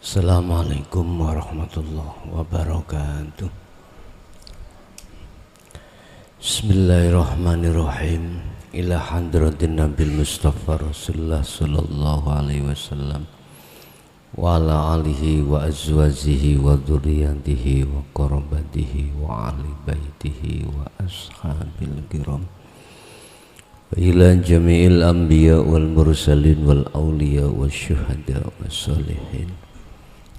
Assalamualaikum warahmatullahi wabarakatuh. Bismillahirrahmanirrahim. Ila hadratin Nabil Mustafa Rasulullah sallallahu alaihi wasallam wa ala alihi wa azwajihi wa dzurriyyatihi wa qarabatihi wa ahli baitihi wa ashabil kiram wa ila jami'il anbiya wal mursalin wal awliya wa syuhada wa salihin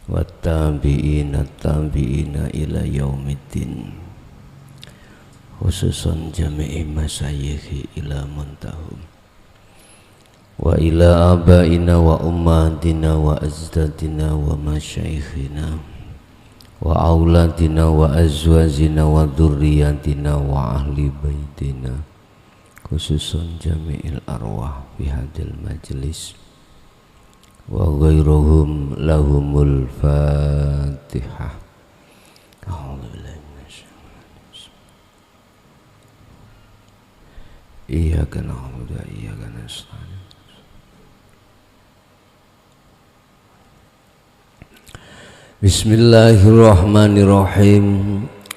wa tabi'ina ila yaumiddin, khususan jami'i masyayikhi ila muntahum wa ila abaina wa ummatina wa ajdadina wa masyayikhina wa auladina wa azwajina wa dzurriyyatina wa ahli baitina, khususan jami'il arwah fi hadil majlis wa ghairuhum lahumul fatihah. Iyyaka na'budu wa iyyaka nasta'in. Bismillahirrahmanirrahim.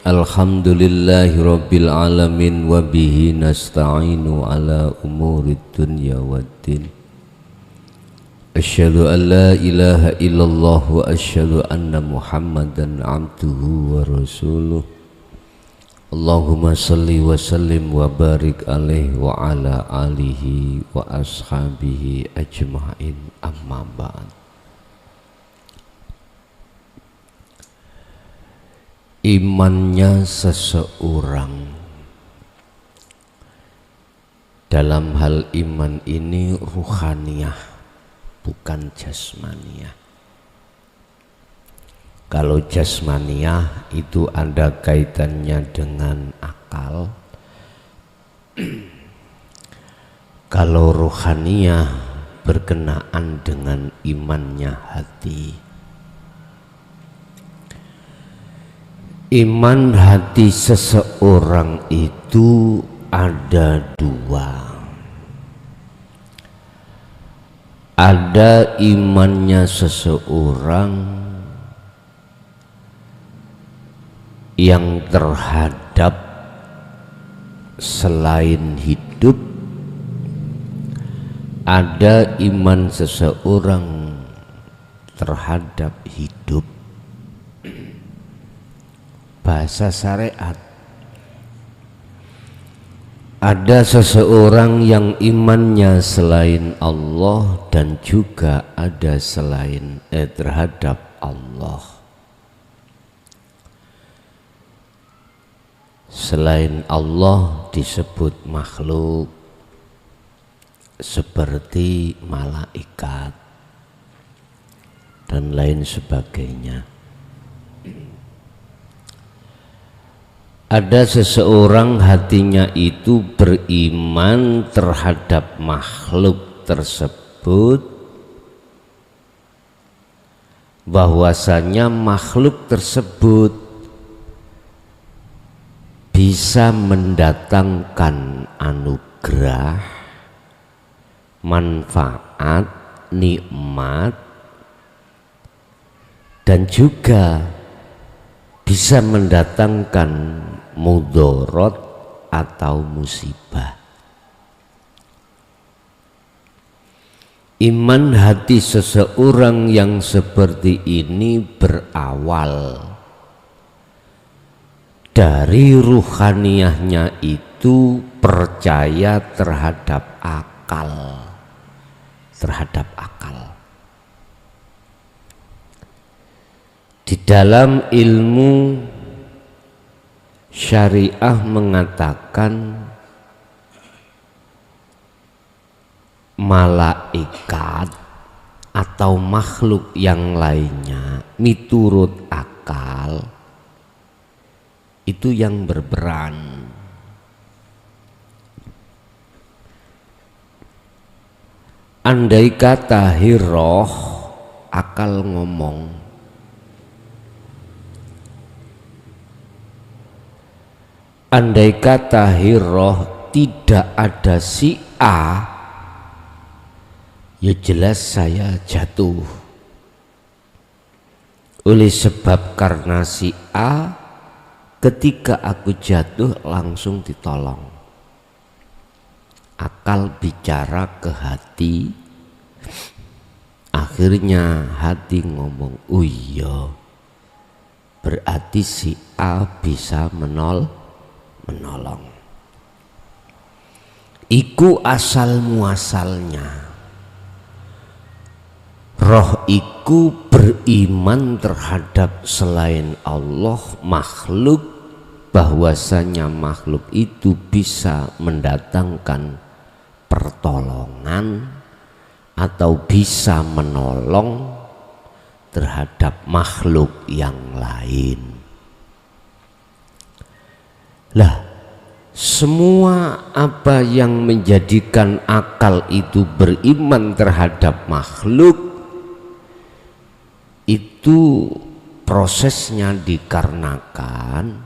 Alhamdulillahi rabbil alamin wa bihi nasta'inu ala umurid dunya waddin. Asyhadu an la ilaha illallah wa asyhadu anna Muhammadan abduhu wa rasuluh. Allahumma salli wa sallim wa barik alaihi wa ala alihi wa ashabihi ajma'in, amma ba'd. Imannya seseorang, dalam hal iman ini ruhaniyah, bukan jasmaniyah. Kalau jasmaniyah itu ada kaitannya dengan akal. Kalau ruhaniyah berkenaan dengan imannya hati. Iman hati seseorang itu ada dua. Ada imannya seseorang yang terhadap selain hidup, ada iman seseorang terhadap hidup. Bahasa syariat, ada seseorang yang imannya selain Allah dan juga ada selain terhadap Allah. Selain Allah disebut makhluk seperti malaikat dan lain sebagainya. Ada seseorang hatinya itu beriman terhadap makhluk tersebut, bahwasanya makhluk tersebut bisa mendatangkan anugerah, manfaat, nikmat, dan juga bisa mendatangkan mudorot atau musibah. Iman hati seseorang yang seperti ini berawal dari ruhaniyahnya itu percaya terhadap akal, Di dalam ilmu syariah mengatakan malaikat atau makhluk yang lainnya miturut akal itu yang berperan. Andai kata hiroh, akal ngomong, andai kata hiroh tidak ada si A, ya jelas saya jatuh. oleh sebab karena si A ketika aku jatuh langsung ditolong. Akal bicara ke hati, akhirnya hati ngomong, oh iya, berarti si A bisa menolong. Iku asal muasalnya. Roh iku beriman terhadap selain Allah, makhluk, bahwasanya makhluk itu bisa mendatangkan pertolongan atau bisa menolong terhadap makhluk yang lain. Lah, semua apa yang menjadikan akal itu beriman terhadap makhluk itu prosesnya dikarenakan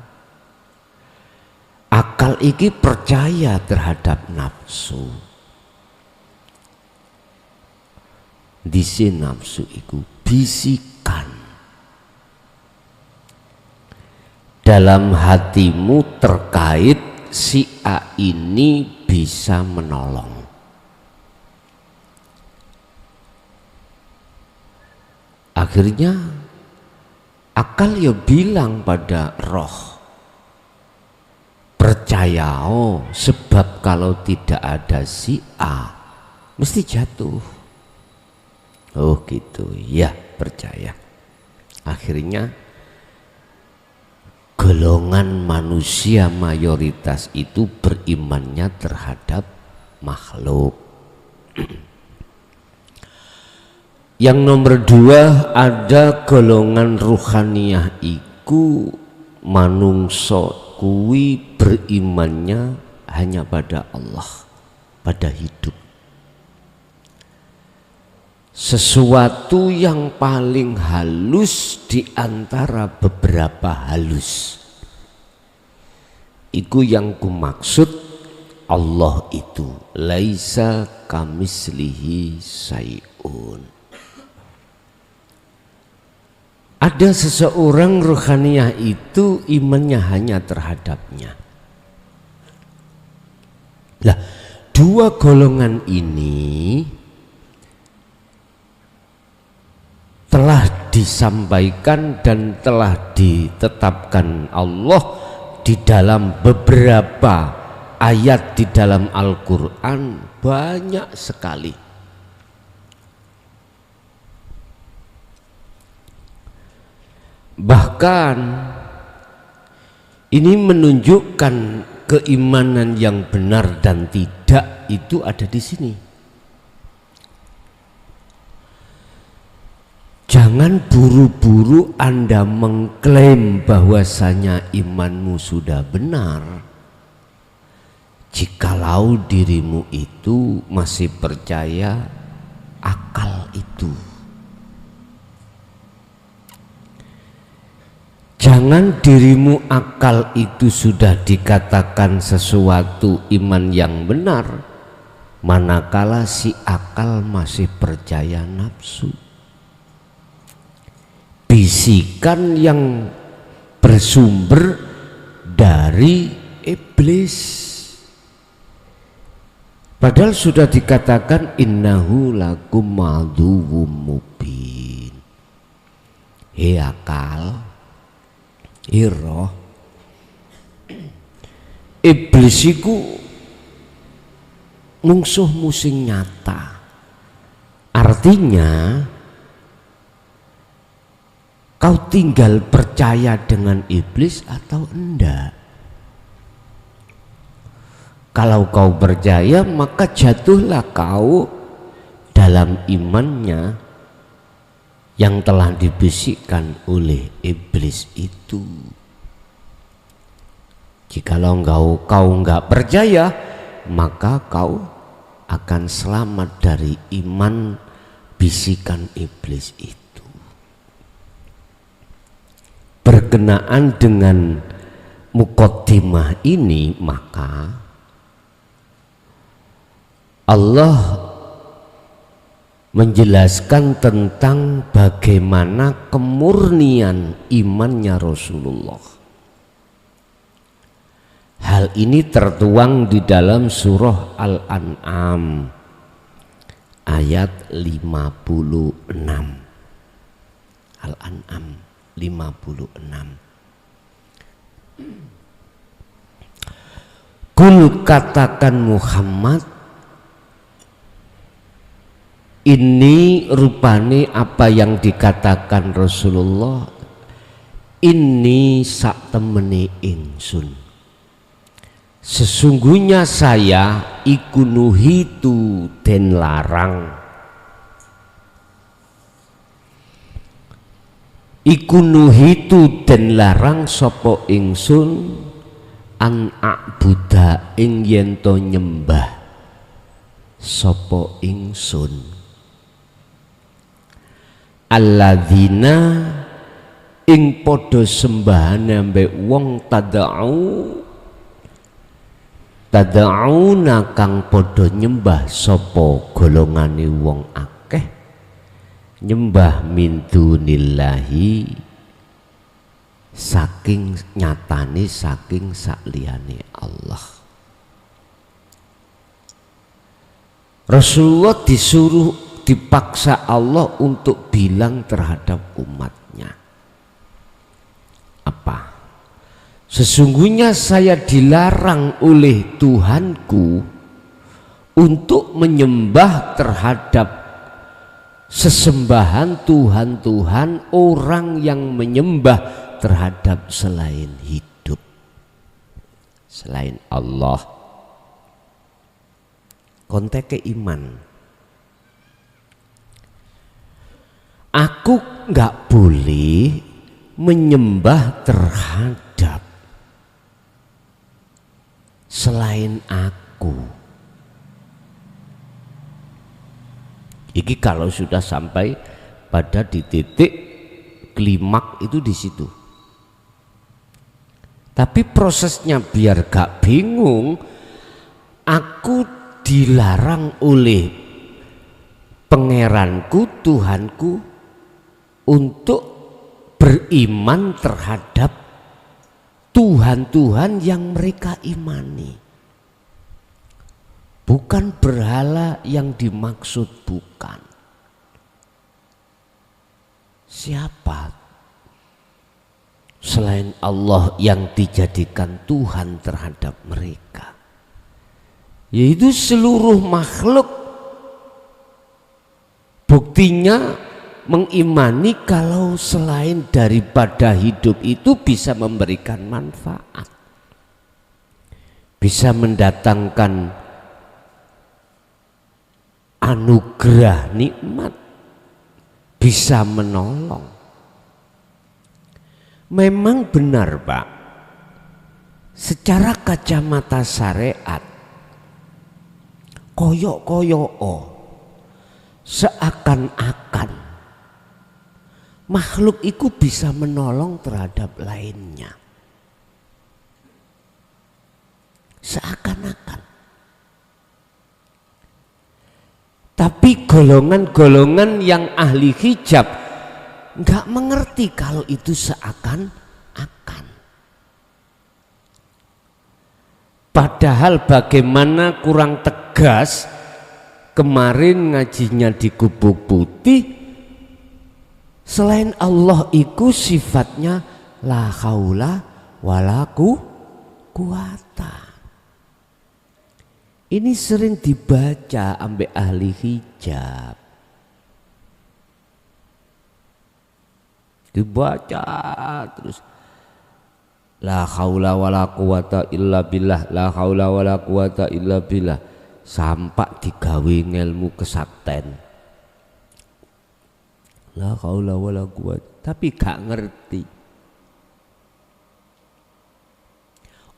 akal iki percaya terhadap nafsu. Disi nafsu iku bisikan dalam hatimu terkait si A ini bisa menolong. Akhirnya akal ya bilang pada roh, percaya, sebab kalau tidak ada si A mesti jatuh. Oh gitu ya, percaya. Akhirnya golongan manusia mayoritas itu berimannya terhadap makhluk. Yang nomor dua, ada golongan ruhaniyah iku manungso kuwi berimannya hanya pada Allah, pada hidup. Sesuatu yang paling halus di antara beberapa halus. Iku yang kumaksud Allah itu laisa kamislihi syai'un. Ada seseorang ruhaniyah itu imannya hanya terhadapnya. Lah, dua golongan ini telah disampaikan dan telah ditetapkan Allah di dalam beberapa ayat di dalam Al-Quran, banyak sekali. Bahkan ini menunjukkan keimanan yang benar dan tidak itu ada di sini. Jangan buru-buru Anda mengklaim bahwasanya imanmu sudah benar jikalau dirimu itu masih percaya akal itu. Jangan dirimu akal itu sudah dikatakan sesuatu iman yang benar, manakala si akal masih percaya nafsu. Bisikan yang bersumber dari iblis. Padahal sudah dikatakan innahu lakum aduwwum mubin. Hei akal, roh, iblis iku mungsuhmu sing nyata. Artinya kau tinggal percaya dengan iblis atau enggak. Kalau kau percaya, maka jatuhlah kau dalam imannya yang telah dibisikkan oleh iblis itu. Jikalau kau enggak percaya, maka kau akan selamat dari iman bisikan iblis itu. Berkenaan dengan muqaddimah ini, maka Allah menjelaskan tentang bagaimana kemurnian imannya Rasulullah. Hal ini tertuang di dalam surah Al-An'am ayat 56. Al-An'am 56. Kul katakan Muhammad, ini rupane apa yang dikatakan Rasulullah, ini sak temene ingsun, sesungguhnya saya iku nuhitu den larang, iku nuhitu den larang sapa ingsun an a'buda ing yen to nyembah sapa ingsun alladzina ing padha sembahane ambek wong tada'una kang padha nyembah sapa golongane wong akeh nyembah min dunillahi saking nyatane saking sakliyane Allah. Rasulullah dipaksa Allah untuk bilang terhadap umatnya apa? Sesungguhnya saya dilarang oleh Tuhanku untuk menyembah terhadap sesembahan Tuhan-Tuhan orang yang menyembah terhadap selain hidup, selain Allah. Konteknya iman. Aku nggak boleh menyembah terhadap selain aku. Iki kalau sudah sampai pada di titik klimak itu di situ. Tapi prosesnya biar gak bingung, aku dilarang oleh pangeranku, Tuhanku untuk beriman terhadap Tuhan-Tuhan yang mereka imani. Bukan berhala yang dimaksud, bukan. Siapa selain Allah yang dijadikan Tuhan terhadap mereka? Yaitu seluruh makhluk. Buktinya mengimani kalau selain daripada hidup itu bisa memberikan manfaat, bisa mendatangkan anugerah nikmat, bisa menolong. Memang benar Pak, secara kacamata syariat koyok-koyok seakan-akan makhluk itu bisa menolong terhadap lainnya, seakan-akan. Tapi golongan-golongan yang ahli hijab nggak mengerti kalau itu seakan-akan. Padahal bagaimana kurang tegas kemarin ngajinya di Gubuk Putih, selain Allah itu sifatnya la haula wala quwata. Ini sering dibaca ambek ahli hijab. Dibaca terus la haula wala quwata illa billah, la haula wala quwata illa billah, sampai digawe ngelmu kesakten. La haula wala quwata, tapi gak ngerti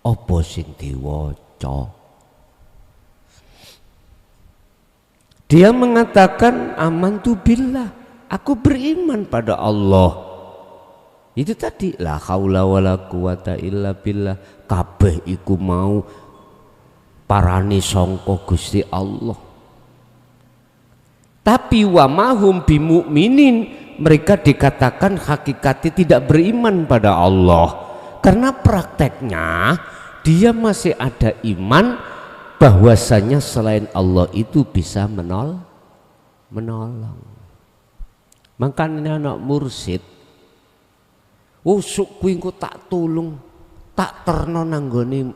apa sing diwaca. Dia mengatakan amantu billah, aku beriman pada Allah. Itu tadi la haula wala quwata illa billah, kabeh iku mau parani sangka Gusti Allah. Tapi wa mahum bimu'minin, mereka dikatakan hakikatnya tidak beriman pada Allah, karena prakteknya dia masih ada iman bahwasanya selain Allah itu bisa menolong. Makanya anak mursid usuk kuwi engko tak tulung, tak terno nanggone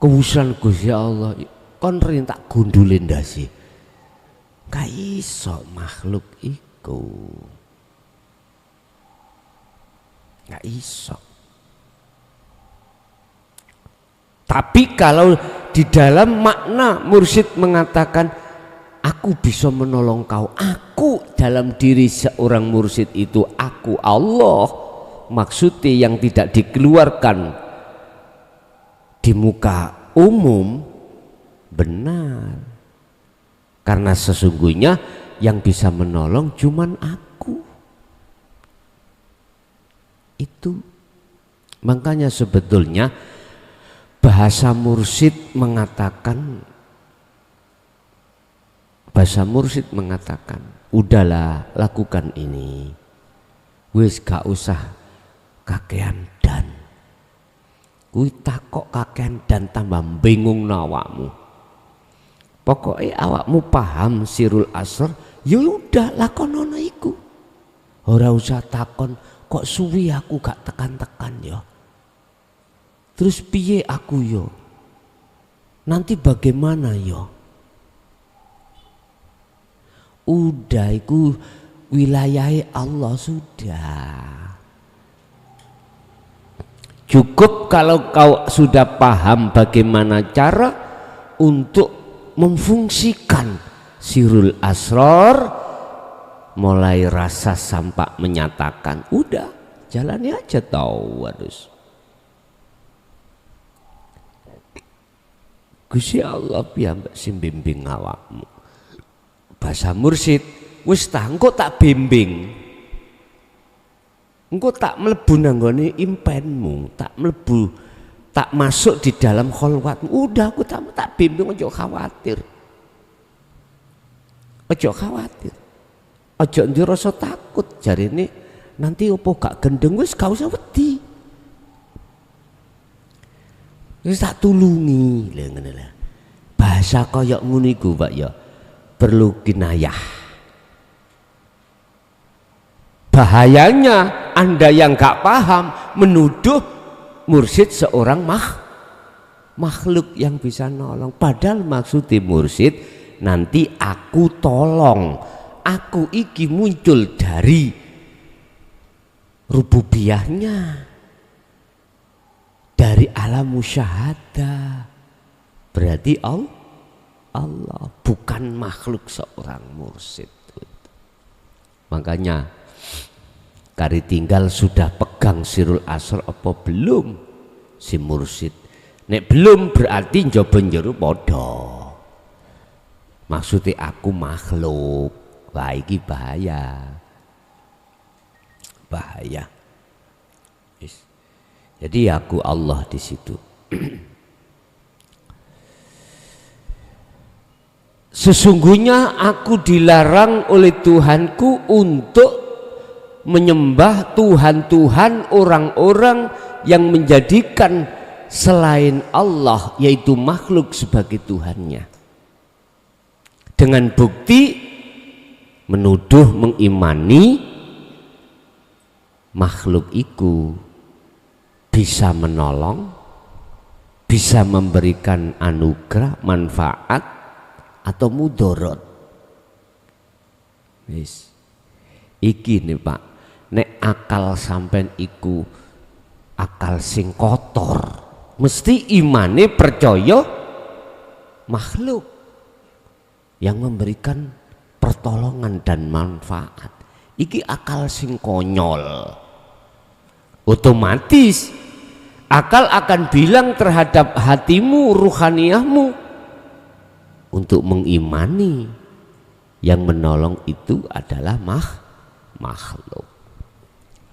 kewusan Gusti Allah, kon rin tak gundule ndase. Ka iso makhluk iku. Gak iso. Tapi kalau di dalam makna mursyid mengatakan aku bisa menolong kau, aku dalam diri seorang mursyid itu aku Allah, maksudnya yang tidak dikeluarkan di muka umum, benar, karena sesungguhnya yang bisa menolong cuman aku. Itu makanya sebetulnya bahasa mursyid mengatakan, udahlah lakukan ini, wis gak usah kakean dan, kuwi takok kakean dan tambah bingung awakmu. Pokoknya awakmu paham sirul asr, ya udah lakonono iku. Ora usah takon kok suwi aku gak tekan-tekan ya. Terus piye aku yo? Nanti bagaimana yo? Udah iku wilayah Allah sudah. Cukup kalau kau sudah paham bagaimana cara untuk memfungsikan sirul asrar, mulai rasa sampai menyatakan, udah jalani aja tahu harus. Gusti Allah piyambak sing bimbing awakmu. Bahasa mursyid, wis ta engko tak bimbing. Engko tak mlebu nanggone impenmu, tak mlebu, tak masuk di dalam kholwatmu. Udah aku tak bimbing, ojo khawatir. Ojo khawatir. Ojo ndek rasa takut jarine nanti opo gak gendeng, wis gak usah wedi. Wis tak tulungi lha ngene lho. Bahasa kaya ngono iku Pak ya perlu kinayah. Bahayanya Anda yang gak paham menuduh mursyid seorang makhluk yang bisa nolong, padahal maksudnya mursyid nanti aku tolong, aku iki muncul dari rububiyahnya, dari alam musyahadah, berarti Allah bukan makhluk seorang mursyid. Makanya kari tinggal sudah pegang sirul asr apa belum si mursyid? Nek belum berarti njaba njero padha. Maksudnya aku makhluk, wah iki bahaya. Bahaya. Jadi aku Allah di situ. Sesungguhnya aku dilarang oleh Tuhanku untuk menyembah Tuhan-Tuhan orang-orang yang menjadikan selain Allah yaitu makhluk sebagai Tuhannya, dengan bukti menuduh mengimani makhluk itu bisa menolong, bisa memberikan anugerah, manfaat atau mudorot. Wis iki nih Pak, nek akal sampean iku akal sing kotor, mesti imane percaya makhluk yang memberikan pertolongan dan manfaat. Iki akal sing konyol. Otomatis akal akan bilang terhadap hatimu, ruhaniyahmu, untuk mengimani yang menolong itu adalah makhluk.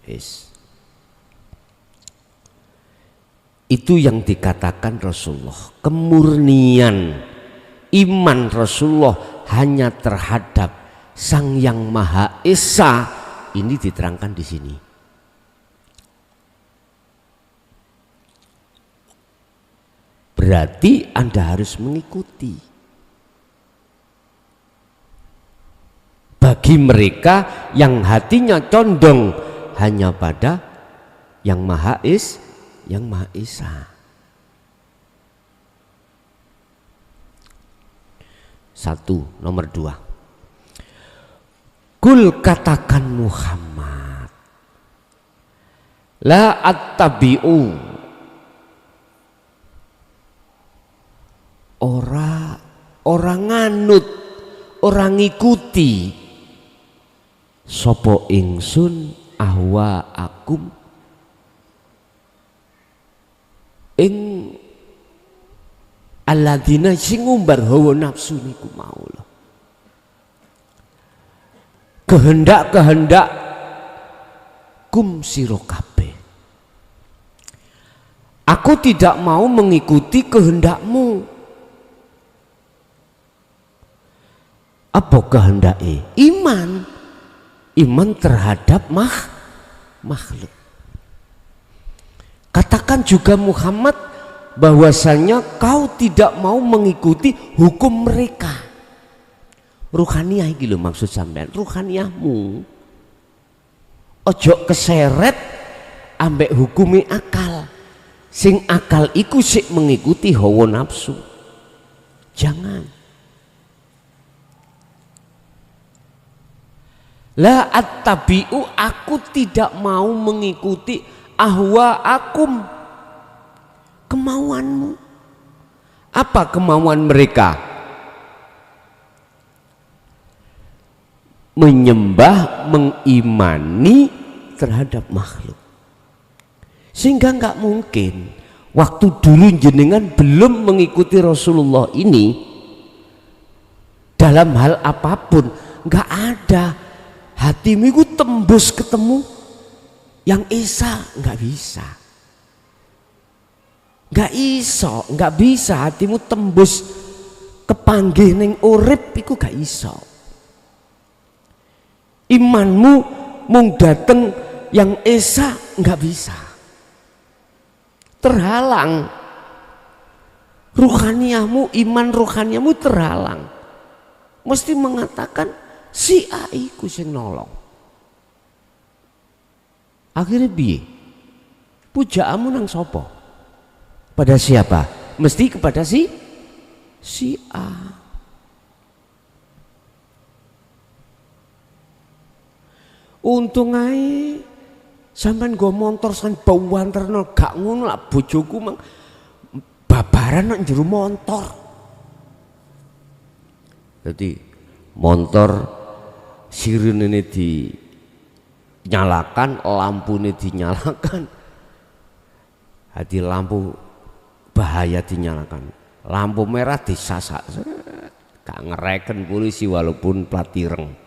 Yes. Itu yang dikatakan Rasulullah, kemurnian iman Rasulullah hanya terhadap Sang Yang Maha Esa, ini diterangkan di sini. Berarti Anda harus mengikuti. Bagi mereka yang hatinya condong hanya pada Yang Maha Esa. Satu, nomor dua. Kul katakan Muhammad, la attabi'u, orang nganut, orang ngikuti sopo ingsun ahwa akum ing alladzina sing ngumbar hawa nafsu niku mau lho. Kehendak kum sira kabeh. Aku tidak mau mengikuti kehendakmu. Apa kehendake? Iman terhadap makhluk. Katakan juga Muhammad bahwasanya kau tidak mau mengikuti hukum mereka. Ruhaniyah iki lho maksud sampean, ruhaniyahmu. Ojo keseret ambek hukumi akal. Sing akal iku sik mengikuti hawa nafsu. Jangan. La attabi'u, aku tidak mau mengikuti ahwa akum, kemauanmu. Apa kemauan mereka? Menyembah, mengimani terhadap makhluk. Sehingga nggak mungkin waktu dulu jenengan belum mengikuti Rasulullah ini dalam hal apapun, nggak ada hatimu itu tembus ketemu yang Esa, nggak bisa. Nggak bisa hatimu tembus kepanggih ning urip iku gak iso. Imanmu mung dateng yang Esa nggak bisa. Terhalang. Ruhaniyahmu, iman ruhaniyahmu terhalang. Mesti mengatakan si A iku sing nolong. Akhirnya piye? Pujaanmu nang sapa? Pada siapa? Mesti kepada si A. Untung ae sampean go montor san bawanterno gak ngono lah bojoku mang babaran nang jero montor. Jadi montor sirine ini dinyalakan, lampu ini dinyalakan. Hati lampu bahaya dinyalakan, lampu merah disasak, gak ngereken polisi walaupun plat ireng.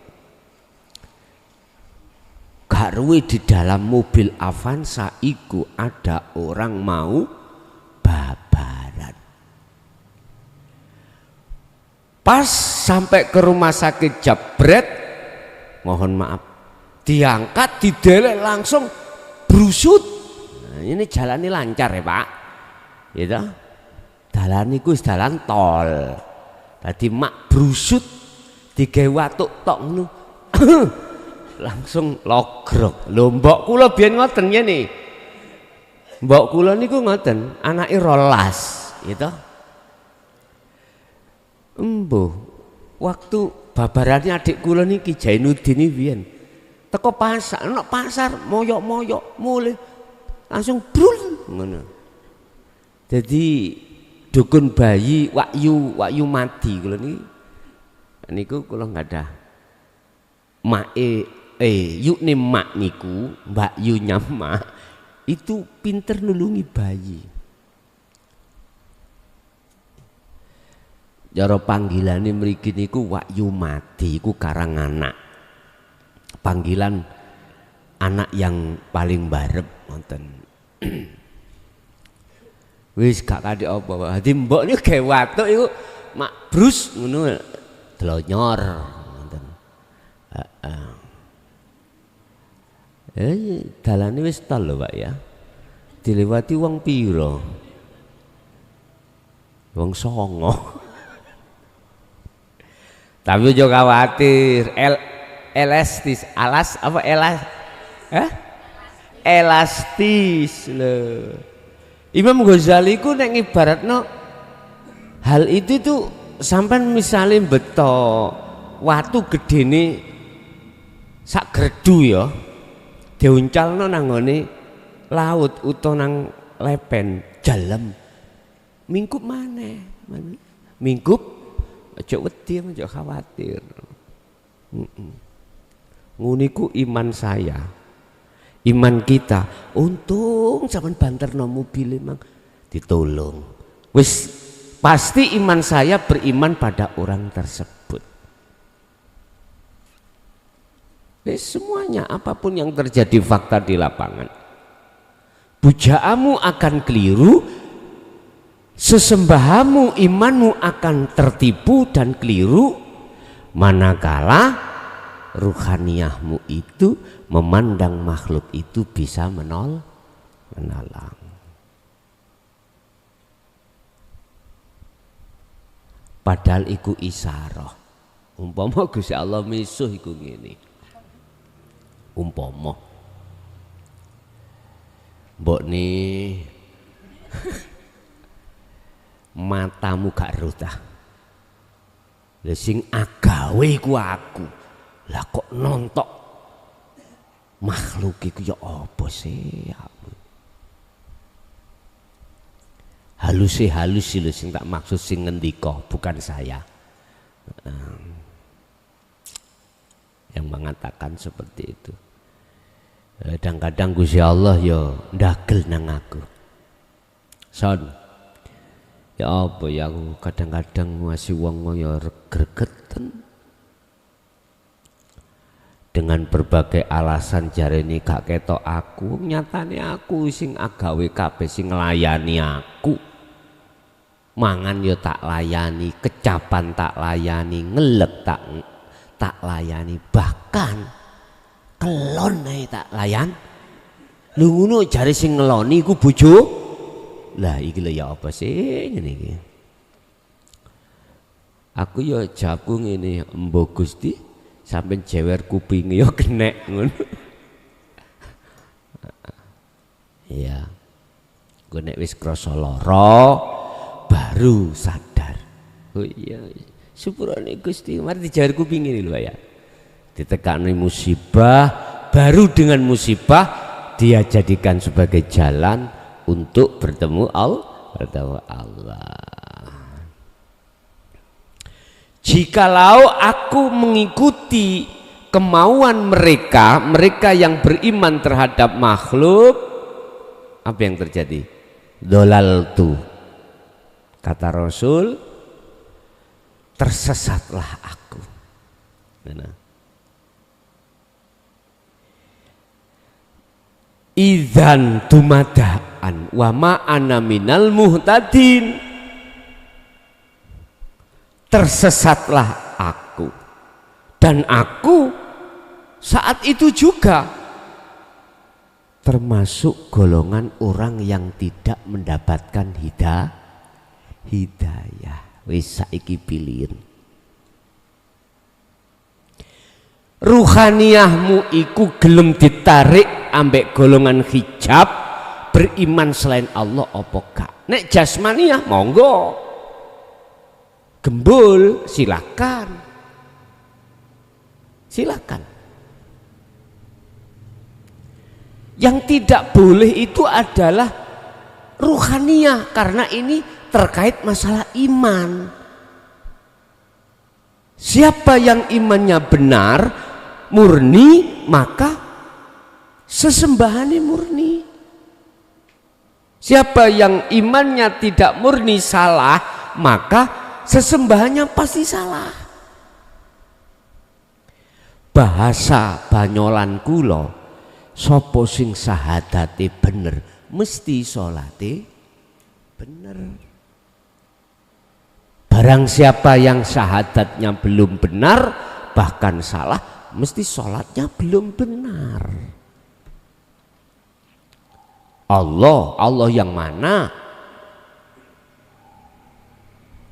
Gak ruwe di dalam mobil Avanza iku ada orang mau babaran. Pas sampai ke rumah sakit jabret, mohon maaf, diangkat didelek langsung brusut. Nah, ini jalan ini lancar ya Pak, gitu. Dalan iku wis dalan tol. Tadi mak brusut digawe watuk tok ngono. Langsung logrok. Lho mbok kula biyen ngoten ngene. Mbok kula niku ngoten, anake 12, gitu. Embuh, waktu babarannya adik kula niki Jainuddin iki biyen. Teko pasar, nek pasar moyok-moyok mulih langsung brul ngono. Jadi dukun bayi Wakyu mati kula niki. Niku kula ngadah yukne mak niku, Mbak Yu nyama itu pinter nulungi bayi. Cara panggilane mriki niku Wakyu mati iku karang anak. Panggilan anak yang paling barep ngoten. Wis gak kadek apa. Dadi mbok niku gawe watuk iku mak brus ngono glonyor. Dalane wis tol lho Pak ya. Dilewati wong piro? Wong 9. Tapi ojo khawatir, elastis, elastis lho. Imam Ghazali ku nek ngibaratno hal itu tuh sampean misalnya beto watu gedene sak gerdu ya diuncalno nang ngone laut utawa nang lepen dalem mingkup maneh mingkup aja wedi aja khawatir. Nguniku iman saya, iman kita. Untung sampean banterno mobil emang ditolong. Wis pasti iman saya beriman pada orang tersebut. Semuanya apapun yang terjadi fakta di lapangan, pujaamu akan keliru, sesembahamu imanmu akan tertipu dan keliru, manakala ruhaniyahmu itu memandang makhluk itu bisa menolong. Padahal iku isyarah. Umpama Gusti Allah misuh iku ngene. Umpama mbok ni matamu gak rutah. Lah sing agawe ku aku. Lah kok nontok makhluk iku ya apa sih? Halus lho sing tak maksud sing ngendika bukan saya. Yang mengatakan seperti itu. Kadang-kadang Gusti Allah ya ndagel nang aku. Son. Ya apa ya aku kadang-kadang masih wong ya gregeten. Dengan berbagai alasan jarene gak ketok aku, nyatane aku sing agawe kabeh sing nglayani aku. Mangan ya tak layani, kecapan tak layani, ngelek tak layani, bahkan kelon ae tak layan. Lho ngono jare sing ngeloni iku bojo. Lah iki lho ya apa sih ngene iki. Aku ya jawabku ngene, Mbok Gusti sampai jewer kupinge ya kenek ngono. Iya. Gue nek wis krasa lara baru sadar. Oh iya. Syukurane Gusti, mari dijewer kupinge lho ya. Ditekani musibah, baru dengan musibah dia jadikan sebagai jalan untuk bertemu Allah. Jikalau aku mengikuti kemauan mereka yang beriman terhadap makhluk, apa yang terjadi? Dolaltu, kata Rasul, tersesatlah aku. Idzan tumadaan wa ma'ana minal muhtadin. Tersesatlah aku, dan aku saat itu juga termasuk golongan orang yang tidak mendapatkan hidayah. Wis saiki pilihin. Ruhaniyahmu iku gelem ditarik ambek golongan hijab beriman selain Allah apa gak? Nek jasmaniyah monggo. Gembul silakan. Yang tidak boleh itu adalah ruhaniyah, karena ini terkait masalah iman. Siapa yang imannya benar, murni, maka sesembahannya murni. Siapa yang imannya tidak murni, salah, maka sesembahannya pasti salah. Bahasa banyolan kula, sapa sing sahadate bener mesti salate bener. Bar Barang siapa yang syahadatnya belum benar, bahkan salah, mesti sholatnya belum benar. Allah yang mana?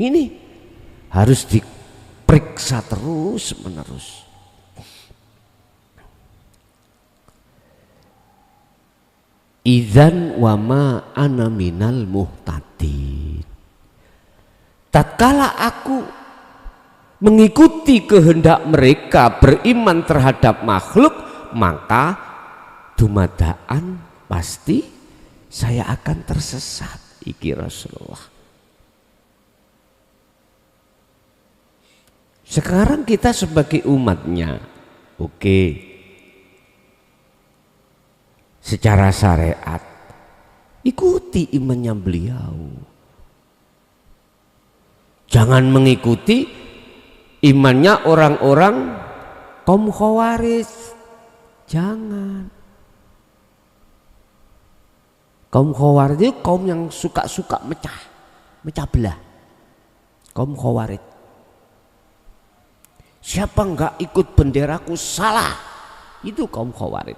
Ini harus diperiksa terus menerus. Idzan wa ma ana minal muhtadin. Tatkala aku mengikuti kehendak mereka beriman terhadap makhluk, maka dumadaan pasti saya akan tersesat. Iki Rasulullah. Sekarang kita sebagai umatnya, oke, secara syariat ikuti imannya beliau. Jangan mengikuti imannya orang-orang kaum Khawarij. Jangan. Kaum Khawarij itu kaum yang suka-suka mecah belah. Kaum Khawarij. Siapa enggak ikut benderaku salah. Itu kaum Khawarij.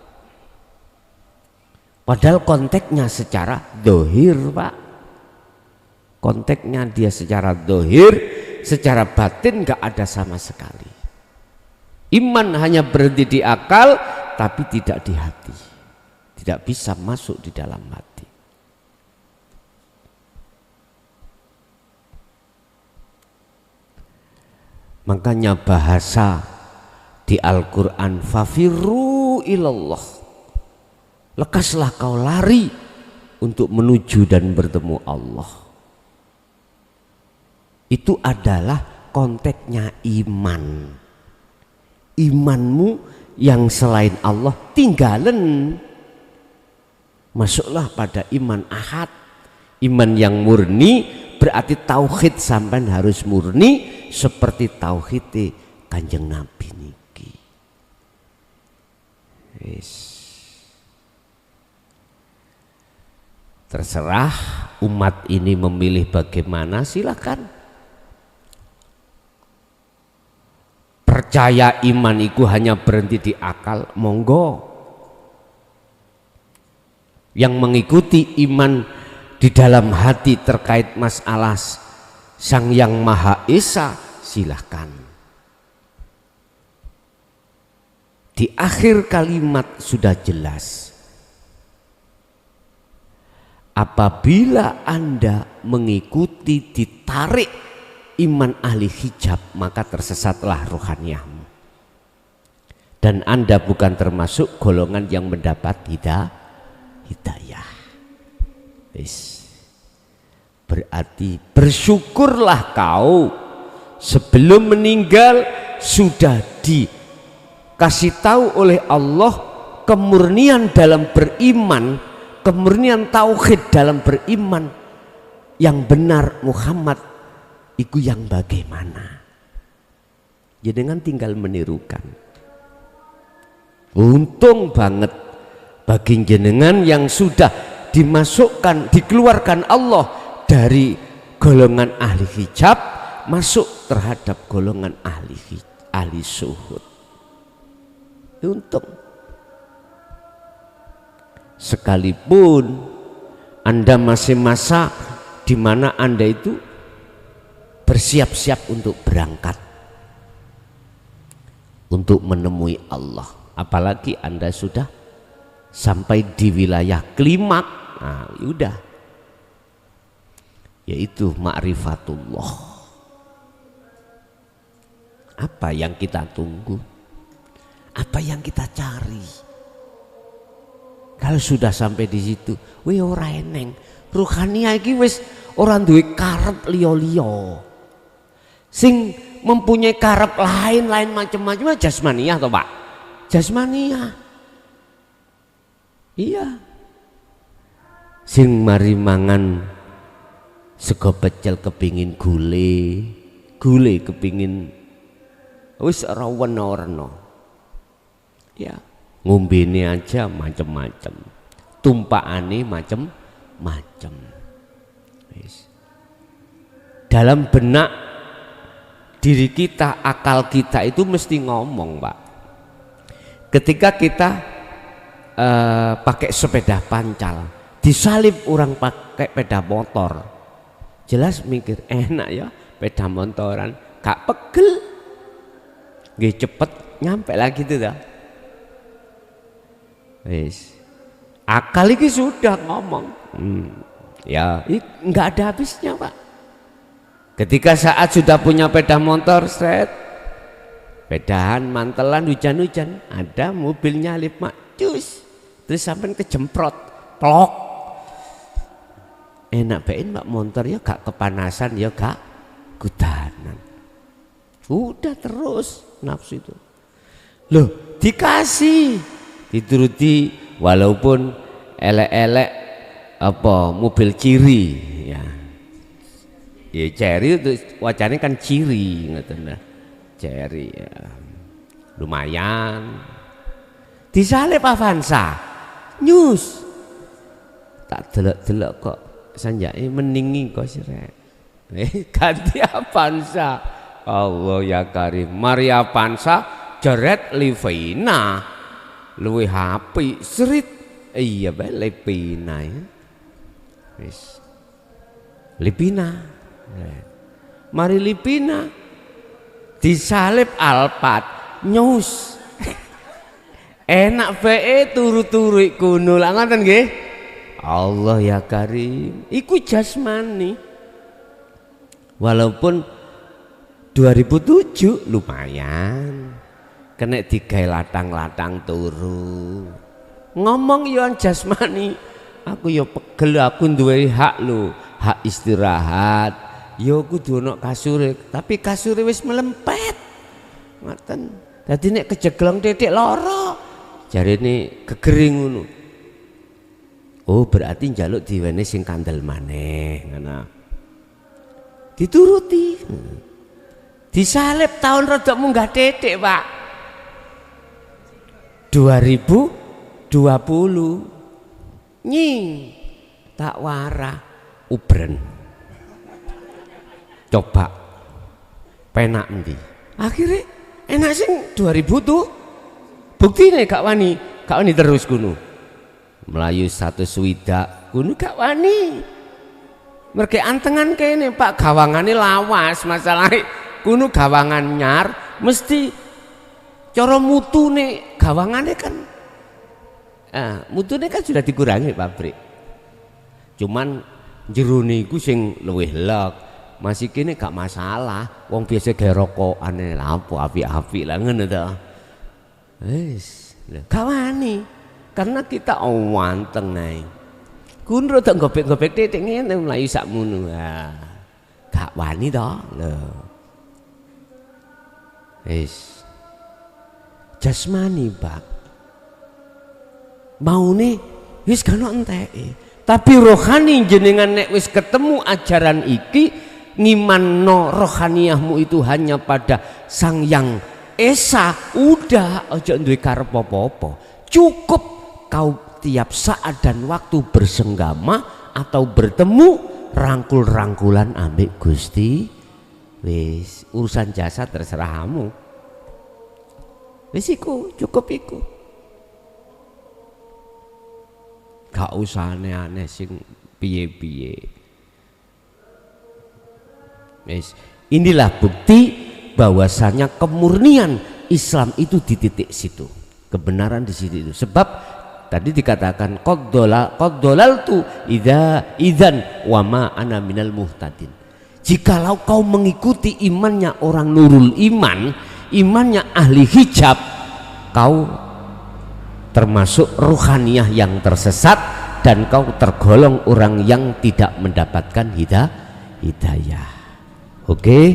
Padahal konteksnya secara dohir, Pak. Konteksnya dia secara dohir, secara batin gak ada sama sekali. Iman hanya berhenti di akal, tapi tidak di hati. Tidak bisa masuk di dalam hati. Makanya bahasa di Al-Quran, fafirru ilallah. Lekaslah kau lari untuk menuju dan bertemu Allah. Itu adalah konteksnya iman. Imanmu yang selain Allah tinggalan. Masuklah pada iman ahad. Iman yang murni berarti tauhid sampean harus murni seperti tauhid Kanjeng Nabi niki. Yes. Terserah umat ini memilih bagaimana, silakan. Percaya iman itu hanya berhenti di akal, monggo. Yang mengikuti iman di dalam hati terkait masalah Sang Yang Maha Esa, silahkan. Di akhir kalimat sudah jelas. Apabila Anda mengikuti ditarik iman ahli hijab, maka tersesatlah rohaniyahmu. Dan Anda bukan termasuk golongan yang mendapat hidayah. Berarti bersyukurlah kau sebelum meninggal sudah dikasih tahu oleh Allah kemurnian dalam beriman, kemurnian tauhid dalam beriman yang benar Muhammad itu yang bagaimana. Jenengan tinggal menirukan. Untung banget bagi jenengan yang sudah dimasukkan, dikeluarkan Allah dari golongan ahli hijab masuk terhadap golongan ahli syuhud. Untung. Sekalipun Anda masih masa di mana Anda itu bersiap-siap untuk berangkat untuk menemui Allah, apalagi Anda sudah sampai di wilayah klimak, nah udah, yaitu ma'rifatullah. Apa yang kita tunggu? Apa yang kita cari? Kalau sudah sampai di situ, wih ora eneng, ruhania iki wis ora duwe karep liya-liya. Sing mempunyai karep lain macam-macam jasmaniah toh Pak? Jasmaniah. Iya. Sing mari mangan sego pecel kepingin gule kepingin wis ora werna-werna. Ya, ngombene aja macam-macam. Tumpakane macam-macam. Dalam benak diri kita, akal kita itu mesti ngomong, Pak. Ketika kita pakai sepeda pancal, disalib orang pakai sepeda motor, jelas mikir enak ya sepeda motoran, gak pegel, gak cepet nyampe lagi tuh dah. Wis, akal ini sudah ngomong, ya nggak ada habisnya, Pak. Ketika saat sudah punya sepeda motor, seret, pedahan, mantelan, hujan-hujan, ada mobil nyalip, macus, terus sampai kejemprot, plok. Enak bain Pak motor ya gak kepanasan ya gak kudanan. Udah terus nafsu itu. Loh, dikasih, dituruti walaupun elek-elek apa mobil ciri ya. Ya ceri itu wajahnya kan ciri ngoten nah. Ceri ya. Lumayan. Disalip Avanza. Nyus. Tak delok-delok kok sanjake meningi kok sirek. Ganti Avanza. Allah ya Karim. Maria Avanza jeret Livina. Luwih apik serit. Iya bae Livina ya. Wis. Livina. Mari Livina disalib Alphard nyus. Enak bae turu-turu kono lha ngoten nggih. Allah ya Karim, iku jasmani. Walaupun 2007 lumayan, kena digawe latang-latang turu. Ngomong yo jasmani, aku yo pegel, aku duwe hak lho, hak istirahat. Yo kudu ono kasure, tapi kasure wis melempet. Ngoten. Dadi nek kejeglong titik lara, jarene kegering ngono. Oh berarti njaluk diwene sing kandel maneh ngono. Dituruti. Disalib tahun rada munggah titik, Pak. 2020 nying tak warah ubren. Coba penak endi? Akhirnya enak sing 2000 tuh. Buktine gak wani terus kuno. Melayu satu swidak kuno gak wani. Mereka antengan kene Pak, gawangane lawas masalahnya kuno gawangan nyar mesti cara mutune gawangane kan mutune kan sudah dikurangi pabrik. Cuman jerone iku sing luwih lek. Masih kini gak masalah, wong biasa gawe rokokane lampu api-api lah ngono ta. Wis, gak wani. Karena kita wanteng nae. Kun rada gobek-gobek titik ngene mlayu sakmono. Gak wani to lho. Wis. Jasmani, Pak. Maune wis gak ono enteke. Tapi rohani jenengan nek wis ketemu ajaran iki ngimanno rohaniyahmu itu hanya pada Sang Yang Esa, udah aja duwe karep apa-apa. Cukup kau tiap saat dan waktu bersenggama atau bertemu rangkul-rangkulan ambek Gusti. Wis urusan jasa terserah kamu. Wis iku cukup iku. Gak usah aneh-aneh sing piye-piye. Yes. Inilah bukti bahwasanya kemurnian Islam itu di titik situ, kebenaran di situ itu. Sebab tadi dikatakan qaddalaltu idzan wa ma ana minal muhtadin. Jikalau kau mengikuti imannya orang nurul iman, imannya ahli hijab, kau termasuk ruhaniyah yang tersesat dan kau tergolong orang yang tidak mendapatkan hidayah. Oke,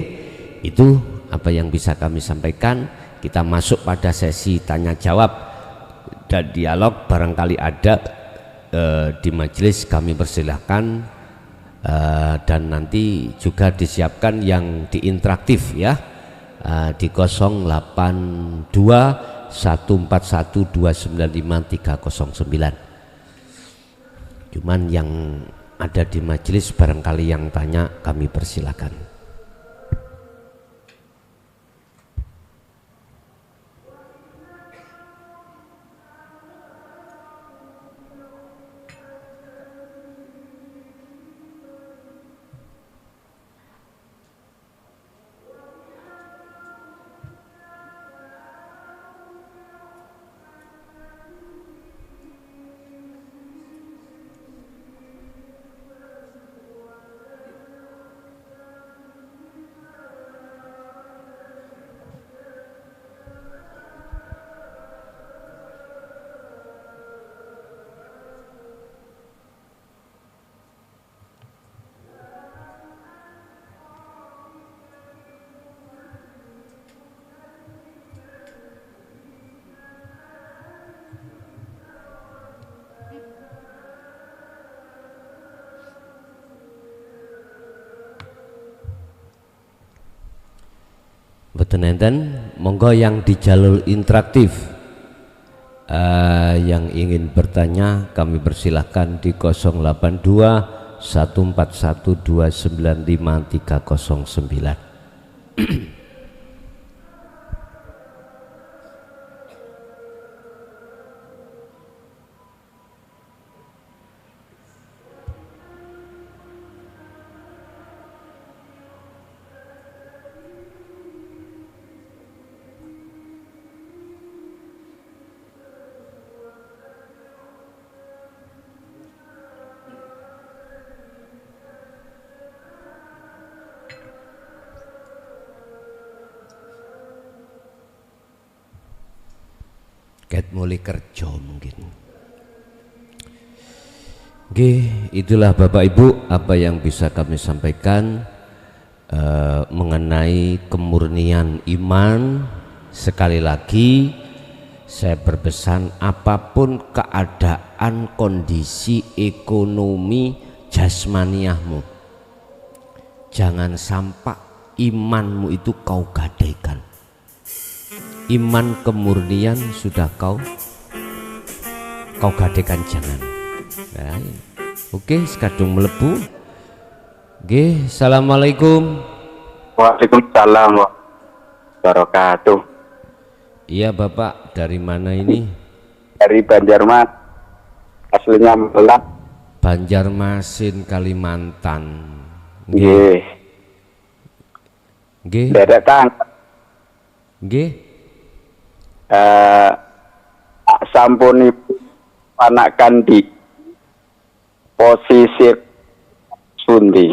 itu apa yang bisa kami sampaikan. Kita masuk pada sesi tanya jawab dan dialog. Barangkali ada di majelis kami persilahkan, dan nanti juga disiapkan yang diinteraktif ya, di 082 141 295 309. Cuman yang ada di majelis barangkali yang tanya kami persilahkan. Mboten enten, monggo yang di jalur interaktif yang ingin bertanya kami persilahkan di 082 141 295 309. Ket mulai kerja mungkin. Oke, itulah Bapak Ibu apa yang bisa kami sampaikan mengenai kemurnian iman. Sekali lagi saya berpesan, apapun keadaan kondisi ekonomi jasmaniahmu, jangan sampai imanmu itu kau gadaikan. Iman kemurnian sudah kau gadekan, jangan. Nah, oke, sekadung melebu. Oke, assalamualaikum. Waalaikumsalam warahmatullahi wabarakatuh. Iya Bapak, dari mana ini? Dari Banjarmasin, aslinya Malang. Banjarmasin, Kalimantan. Nggih. Nggih. Derek tang. Nggih. Sampun panakan di posisi sundi.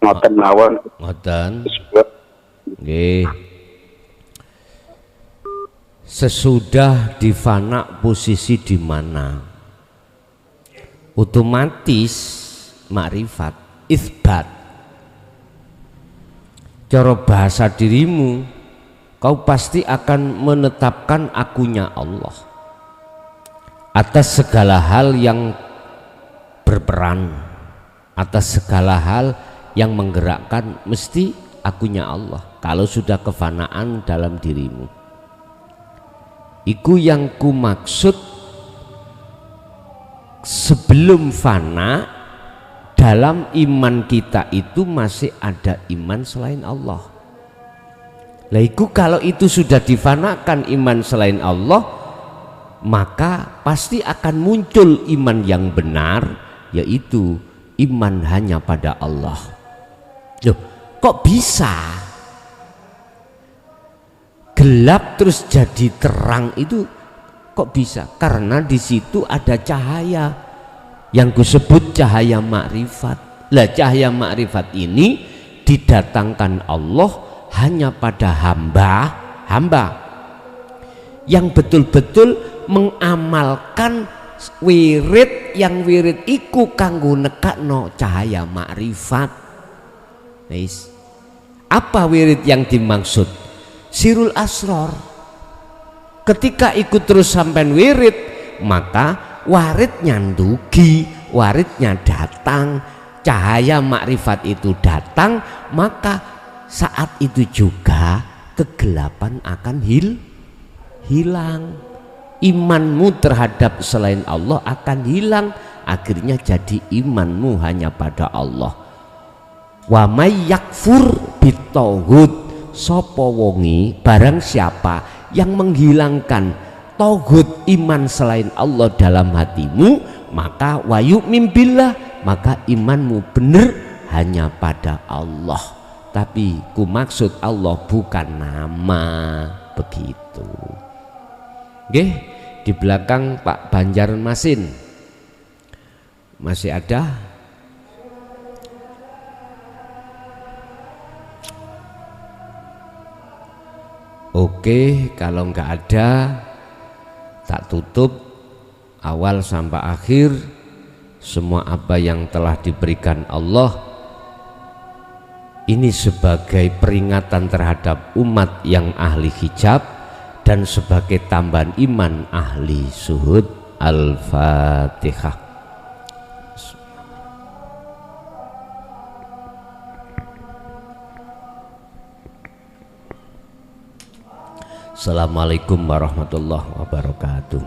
Ngoten mawon. Ngoten. Nggih. Sesudah difana posisi di mana? Otomatis makrifat itsbat. Cara bahasa dirimu, kau pasti akan menetapkan akunya Allah atas segala hal yang berperan, atas segala hal yang menggerakkan, mesti akunya Allah. Kalau sudah kefanaan dalam dirimu, iku yang ku maksud sebelum fana. Dalam iman kita itu masih ada iman selain Allah. Lah iku kalau itu sudah difanakan iman selain Allah, maka pasti akan muncul iman yang benar, yaitu iman hanya pada Allah. Loh, kok bisa gelap terus jadi terang itu? Kok bisa? Karena di situ ada cahaya yang kusebut cahaya makrifat. Lah cahaya makrifat ini didatangkan Allah hanya pada hamba yang betul-betul mengamalkan wirid, yang wirid iku kanggo nekakno cahaya makrifat. Nice. Apa wirid yang dimaksud? Sirul asror. Ketika ikut terus sampai wirid, maka waridnya ndugi, waridnya datang, cahaya makrifat itu datang, maka saat itu juga kegelapan akan hilang. Imanmu terhadap selain Allah akan hilang, akhirnya jadi imanmu hanya pada Allah. Wa may yakfur bitauhid, sapa wongi barang siapa yang menghilangkan tauhid iman selain Allah dalam hatimu, maka wayu mimbillah, maka imanmu benar hanya pada Allah. Tapi ku maksud Allah bukan nama, begitu. Oke, di belakang Pak Banjarmasin masih ada? Oke, kalau nggak ada, tak tutup awal sampai akhir. Semua apa yang telah diberikan Allah ini sebagai peringatan terhadap umat yang ahli hijab dan sebagai tambahan iman ahli suhud. Al-Fatihah. Assalamualaikum warahmatullahi wabarakatuh.